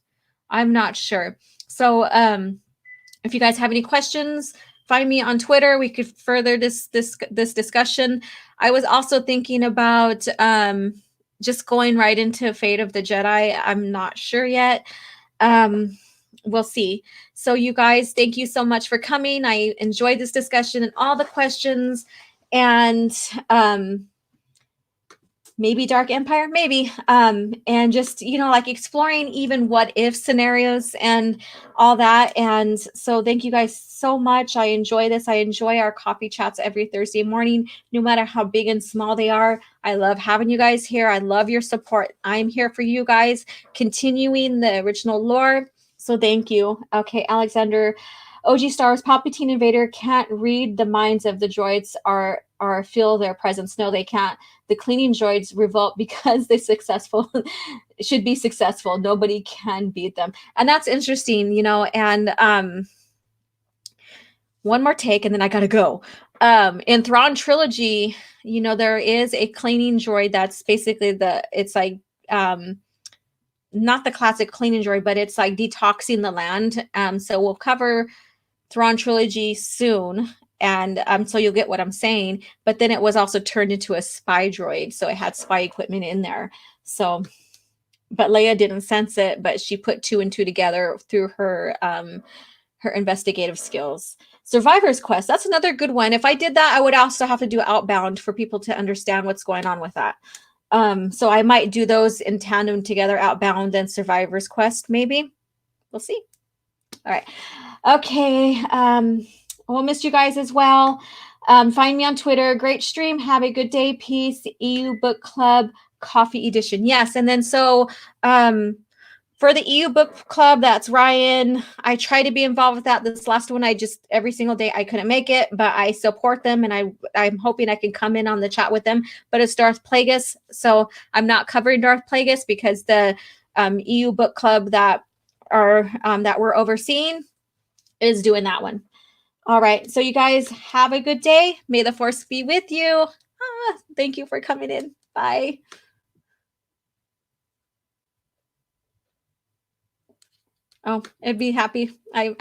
I'm not sure. So if you guys have any questions, find me on Twitter. We could further this discussion. I was also thinking about just going right into Fate of the Jedi. I'm not sure yet. We'll see. So you guys, thank you so much for coming. I enjoyed this discussion and all the questions. And maybe Dark Empire, maybe. And just, like exploring even what if scenarios and all that. And so thank you guys so much. I enjoy this. I enjoy our coffee chats every Thursday morning, no matter how big and small they are. I love having you guys here. I love your support. I'm here for you guys, continuing the original lore. So thank you. Okay, Alexander. OG Star Wars, Palpatine and Vader can't read the minds of the droids or feel their presence. No, they can't. The cleaning droids revolt because they should be successful. Nobody can beat them. And that's interesting, and one more take and then I gotta go. In Thrawn trilogy, there is a cleaning droid that's basically it's like not the classic cleaning droid, but it's like detoxing the land. So we'll cover Thrawn trilogy soon. And so you'll get what I'm saying. But then it was also turned into a spy droid. So it had spy equipment in there. So, but Leia didn't sense it, but she put 2 and 2 together through her investigative skills. Survivor's Quest. That's another good one. If I did that, I would also have to do Outbound for people to understand what's going on with that. So I might do those in tandem together, Outbound and Survivor's Quest, maybe. We'll see. All right. Okay. We'll miss you guys as well. Find me on Twitter. Great stream. Have a good day. Peace. EU Book Club Coffee Edition. Yes. And then so for the EU Book Club, that's Ryan. I try to be involved with that. This last one, every single day I couldn't make it, but I support them and I'm hoping I can come in on the chat with them. But it's Darth Plagueis. So I'm not covering Darth Plagueis because the EU Book Club that we're overseeing is doing that one. All right. So you guys have a good day. May the force be with you. Thank you for coming in. Bye. Oh, I'd be happy. I